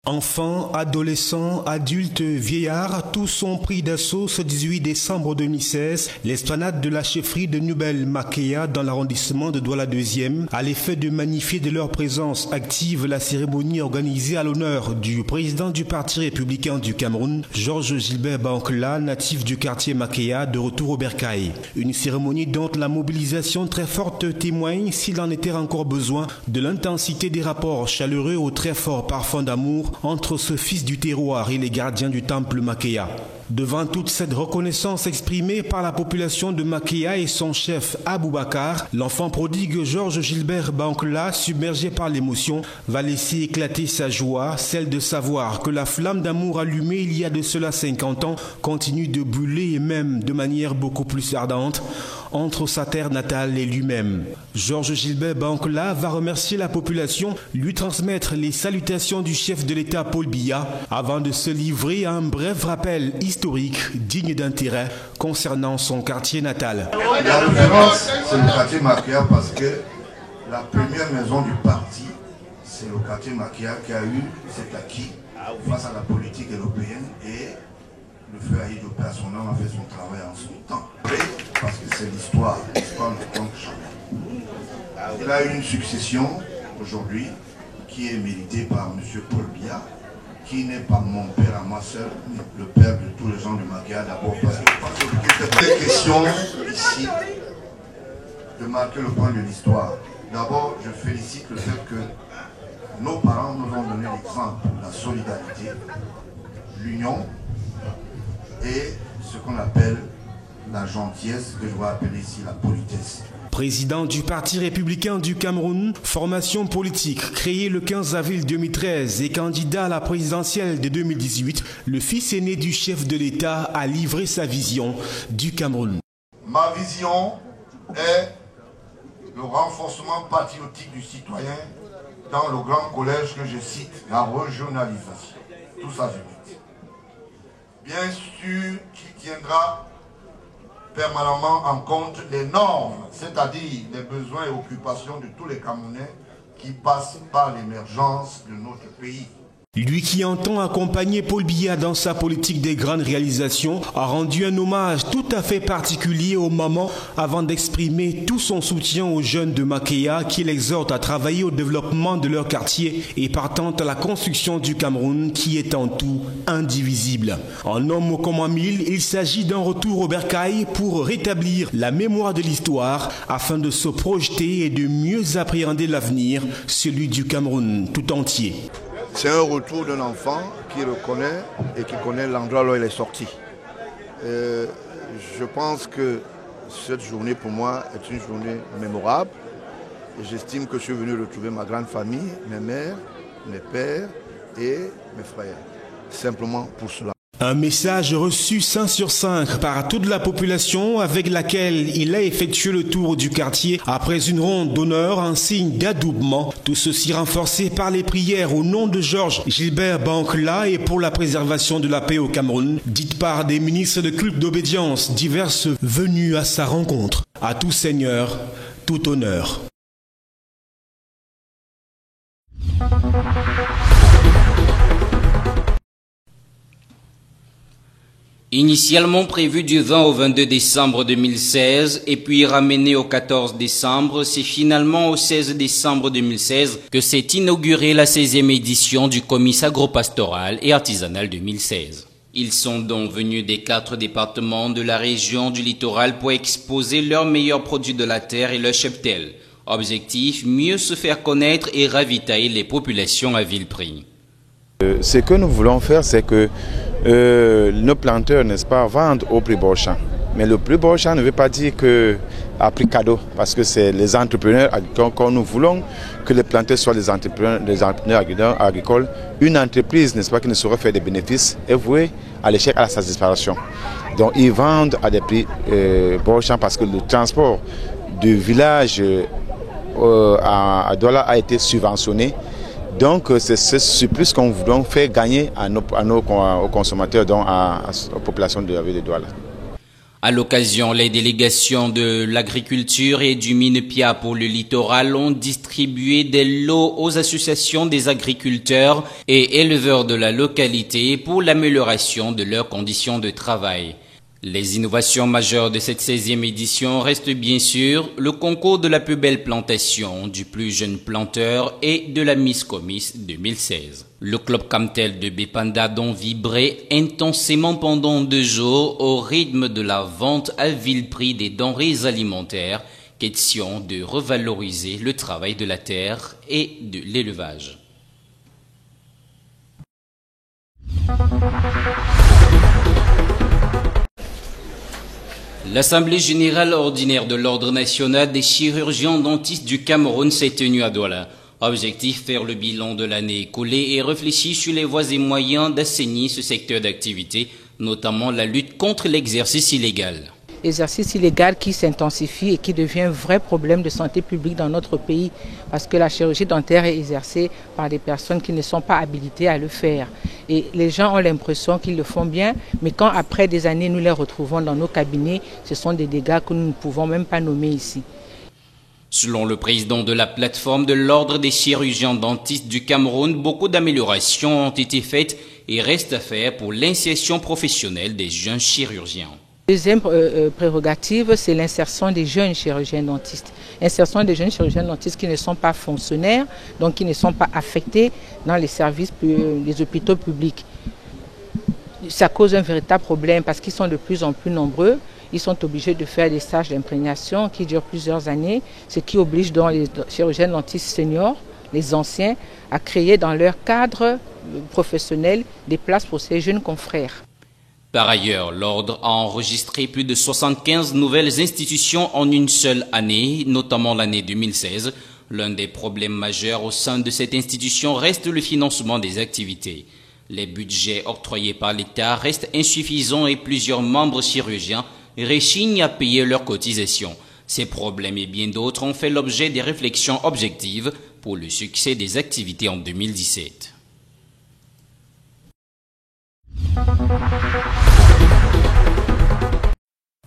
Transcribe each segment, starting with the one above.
Enfants, adolescents, adultes, vieillards, tous sont pris d'assaut ce 18 décembre 2016, l'esplanade de la chefferie de Noubel Makéya dans l'arrondissement de Douala 2e, à l'effet de magnifier de leur présence active la cérémonie organisée à l'honneur du président du Parti républicain du Cameroun, Georges Gilbert Bankla, natif du quartier Makéya, de retour au Bercail. Une cérémonie dont la mobilisation très forte témoigne, s'il en était encore besoin, de l'intensité des rapports chaleureux au très fort parfum d'amour entre ce fils du terroir et les gardiens du temple Makéya. Devant toute cette reconnaissance exprimée par la population de Makéya et son chef Aboubakar, l'enfant prodigue Georges Gilbert Bankla, submergé par l'émotion, va laisser éclater sa joie, celle de savoir que la flamme d'amour allumée il y a de cela 50 ans continue de brûler et même de manière beaucoup plus ardente entre sa terre natale et lui-même. Georges Gilbert Bankla va remercier la population, lui transmettre les salutations du chef de l'État Paul Biya, avant de se livrer à un bref rappel historique digne d'intérêt concernant son quartier natal. La référence, c'est le quartier Makéya parce que la première maison du parti, c'est le quartier Makéya qui a eu cet acquis face à la politique européenne et le feu Aïd Opérationnel a fait son travail en son temps. Parce que c'est l'histoire ne compte jamais. Il a eu une succession aujourd'hui qui est méritée par M. Paul Biya, qui n'est pas mon père à moi seul, mais le père de tous les gens de Makéya d'abord. Parce que c'est question ici de marquer le point de l'histoire. D'abord, je félicite le fait que nos parents nous ont donné l'exemple, la solidarité, l'union et ce qu'on appelle la gentillesse, que je vais appeler ici la politesse. Président du Parti républicain du Cameroun, formation politique créée le 15 avril 2013 et candidat à la présidentielle de 2018, le fils aîné du chef de l'État a livré sa vision du Cameroun. Ma vision est le renforcement patriotique du citoyen dans le grand collège que je cite, la régionalisation. Tout ça, je dis. Bien sûr qu'il tiendra permanemment en compte les normes, c'est-à-dire les besoins et occupations de tous les Camerounais qui passent par l'émergence de notre pays. Lui qui entend accompagner Paul Biya dans sa politique des grandes réalisations a rendu un hommage tout à fait particulier aux mamans avant d'exprimer tout son soutien aux jeunes de Makéya qu'il exhorte à travailler au développement de leur quartier et partant à la construction du Cameroun qui est en tout indivisible. En homme comme en mille, il s'agit d'un retour au bercail pour rétablir la mémoire de l'histoire afin de se projeter et de mieux appréhender l'avenir, celui du Cameroun tout entier. C'est un retour d'un enfant qui reconnaît et qui connaît l'endroit où il est sorti. Je pense que cette journée pour moi est une journée mémorable. J'estime que je suis venu retrouver ma grande famille, mes mères, mes pères et mes frères. Simplement pour cela. Un message reçu 5 sur 5 par toute la population avec laquelle il a effectué le tour du quartier après une ronde d'honneur en signe d'adoubement. Tout ceci renforcé par les prières au nom de Georges Gilbert Bankla et pour la préservation de la paix au Cameroun, dites par des ministres de culte d'obédience diverses venus à sa rencontre. À tout seigneur, tout honneur. Initialement prévu du 20 au 22 décembre 2016 et puis ramené au 14 décembre, c'est finalement au 16 décembre 2016 que s'est inaugurée la 16e édition du Comice agropastoral et artisanal 2016. Ils sont donc venus des 4 départements de la région du littoral pour exposer leurs meilleurs produits de la terre et leur cheptel. Objectif, mieux se faire connaître et ravitailler les populations à vil prix. Ce que nous voulons faire, c'est que nos planteurs, n'est-ce pas, vendent au plus bas champ. Mais le plus bas champ ne veut pas dire que à prix cadeau, parce que c'est les entrepreneurs agricoles. Quand nous voulons que les planteurs soient des entrepreneurs agricoles, une entreprise, n'est-ce pas, qui ne saurait faire des bénéfices est vouée à l'échec, à la satisfaction. Donc ils vendent à des prix bas champ parce que le transport du village à Douala a été subventionné. Donc c'est ce surplus qu'on voudrait faire gagner aux consommateurs, donc à la population de la ville de Douala. À l'occasion, les délégations de l'agriculture et du MINEPIA pour le littoral ont distribué des lots aux associations des agriculteurs et éleveurs de la localité pour l'amélioration de leurs conditions de travail. Les innovations majeures de cette 16e édition restent bien sûr le concours de la plus belle plantation, du plus jeune planteur et de la Miss Comice 2016. Le club Camtel de Bépanda dont vibrait intensément pendant 2 jours au rythme de la vente à vil prix des denrées alimentaires, question de revaloriser le travail de la terre et de l'élevage. L'Assemblée générale ordinaire de l'Ordre national des chirurgiens dentistes du Cameroun s'est tenue à Douala. Objectif, faire le bilan de l'année écoulée et réfléchir sur les voies et moyens d'assainir ce secteur d'activité, notamment la lutte contre l'exercice illégal. Exercice illégal qui s'intensifie et qui devient un vrai problème de santé publique dans notre pays parce que la chirurgie dentaire est exercée par des personnes qui ne sont pas habilitées à le faire. Et les gens ont l'impression qu'ils le font bien, mais quand après des années nous les retrouvons dans nos cabinets, ce sont des dégâts que nous ne pouvons même pas nommer ici. Selon le président de la plateforme de l'Ordre des chirurgiens dentistes du Cameroun, beaucoup d'améliorations ont été faites et restent à faire pour l'insertion professionnelle des jeunes chirurgiens. Deuxième prérogative, c'est l'insertion des jeunes chirurgiens dentistes. Insertion des jeunes chirurgiens dentistes qui ne sont pas fonctionnaires, donc qui ne sont pas affectés dans les services des hôpitaux publics. Ça cause un véritable problème parce qu'ils sont de plus en plus nombreux. Ils sont obligés de faire des stages d'imprégnation qui durent plusieurs années, ce qui oblige donc les chirurgiens dentistes seniors, les anciens, à créer dans leur cadre professionnel des places pour ces jeunes confrères. Par ailleurs, l'Ordre a enregistré plus de 75 nouvelles institutions en une seule année, notamment l'année 2016. L'un des problèmes majeurs au sein de cette institution reste le financement des activités. Les budgets octroyés par l'État restent insuffisants et plusieurs membres chirurgiens réchignent à payer leurs cotisations. Ces problèmes et bien d'autres ont fait l'objet des réflexions objectives pour le succès des activités en 2017.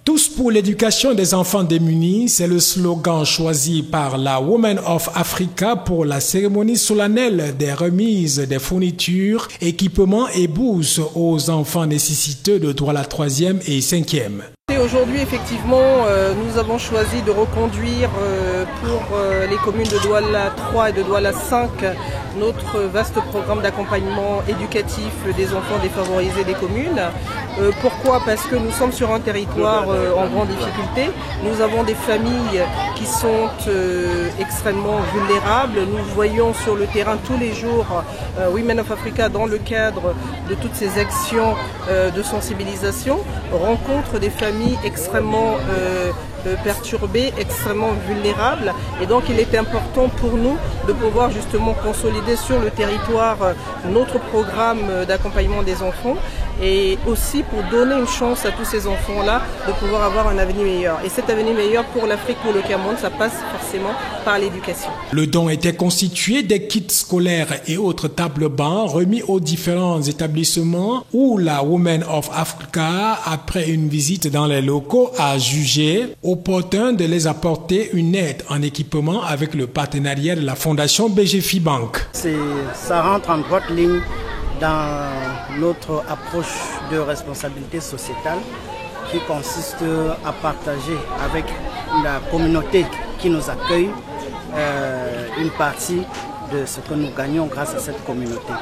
Tous pour l'éducation des enfants démunis, c'est le slogan choisi par la Women of Africa pour la cérémonie solennelle des remises des fournitures, équipements et bourses aux enfants nécessiteux de Douala 3e et 5e. Aujourd'hui, effectivement, nous avons choisi de reconduire pour les communes de Douala 3 et de Douala 5 notre vaste programme d'accompagnement éducatif des enfants défavorisés des communes. Pourquoi? Parce que nous sommes sur un territoire en grande difficulté. Nous avons des familles qui sont extrêmement vulnérables. Nous voyons sur le terrain tous les jours Women of Africa, dans le cadre de toutes ces actions de sensibilisation, rencontre des familles extrêmement perturbées, extrêmement vulnérables, et donc il est important pour nous de pouvoir justement consolider sur le territoire notre programme d'accompagnement des enfants et aussi pour donner une chance à tous ces enfants-là de pouvoir avoir un avenir meilleur. Et cet avenir meilleur pour l'Afrique, pour le Cameroun, ça passe forcément par l'éducation. Le don était constitué des kits scolaires et autres tables bancs remis aux différents établissements où la Women of Africa, après une visite dans les locaux, a jugé opportun de les apporter une aide en équipement avec le partenariat de la Fondation BGFI Bank. Ça rentre en droite ligne dans notre approche de responsabilité sociétale qui consiste à partager avec la communauté qui nous accueille une partie de ce que nous gagnons grâce à cette communauté.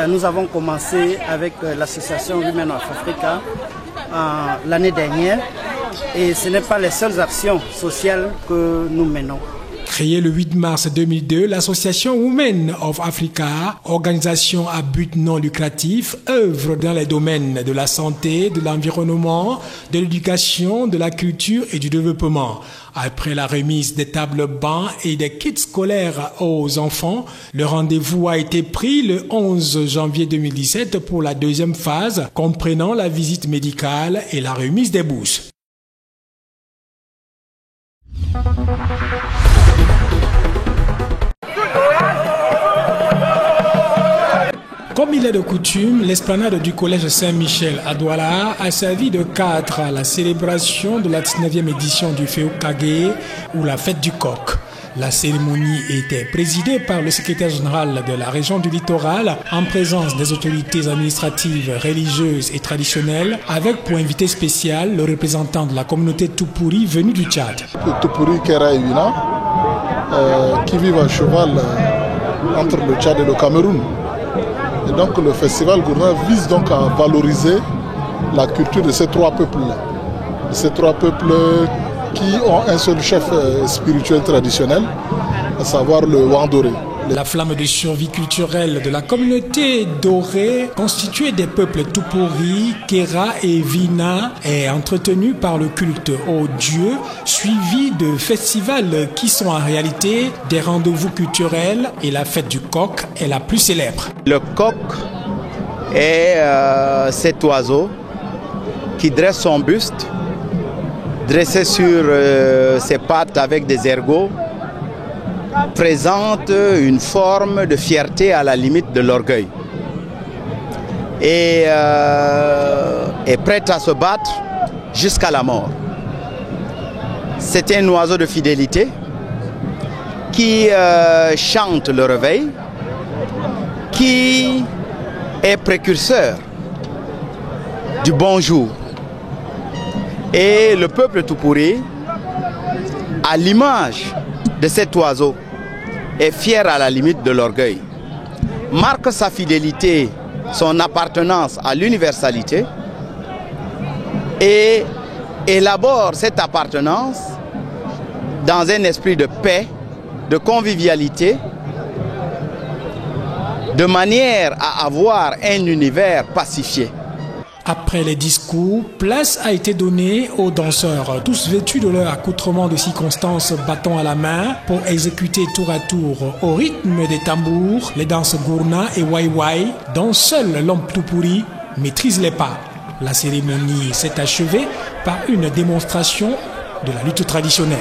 Nous avons commencé avec l'association Women of Africa l'année dernière et ce n'est pas les seules actions sociales que nous menons. Créée le 8 mars 2002, l'association Women of Africa, organisation à but non lucratif, œuvre dans les domaines de la santé, de l'environnement, de l'éducation, de la culture et du développement. Après la remise des tables bancs et des kits scolaires aux enfants, le rendez-vous a été pris le 11 janvier 2017 pour la deuxième phase, comprenant la visite médicale et la remise des bourses. il est de coutume, l'esplanade du collège Saint-Michel à Douala a servi de cadre à la célébration de la 19e édition du Féokagé ou la fête du coq. La cérémonie était présidée par le secrétaire général de la région du littoral en présence des autorités administratives, religieuses et traditionnelles avec pour invité spécial le représentant de la communauté Tupuri venu du Tchad. Tupuri Kera et Wina qui vivent à cheval entre le Tchad et le Cameroun. Et donc le festival Gourna vise donc à valoriser la culture de ces trois peuples-là. Ces trois peuples qui ont un seul chef spirituel traditionnel, à savoir le Wandoré. La flamme de survie culturelle de la communauté dorée, constituée des peuples Tupuri, Kera et Vina, est entretenue par le culte aux dieux, suivi de festivals qui sont en réalité des rendez-vous culturels, et la fête du coq est la plus célèbre. Le coq est cet oiseau qui dresse son buste, dressé sur ses pattes avec des ergots, présente une forme de fierté à la limite de l'orgueil et est prête à se battre jusqu'à la mort. C'est un oiseau de fidélité qui chante le réveil, qui est précurseur du bonjour. Et le peuple Tupuri, à l'image de cet oiseau, est fier à la limite de l'orgueil, marque sa fidélité, son appartenance à l'universalité et élabore cette appartenance dans un esprit de paix, de convivialité, de manière à avoir un univers pacifié. Après les discours, place a été donnée aux danseurs, tous vêtus de leur accoutrement de circonstances bâton à la main, pour exécuter tour à tour au rythme des tambours les danses Gourna et Wai-Wai, dont seul l'homme Tupuri maîtrise les pas. La cérémonie s'est achevée par une démonstration de la lutte traditionnelle.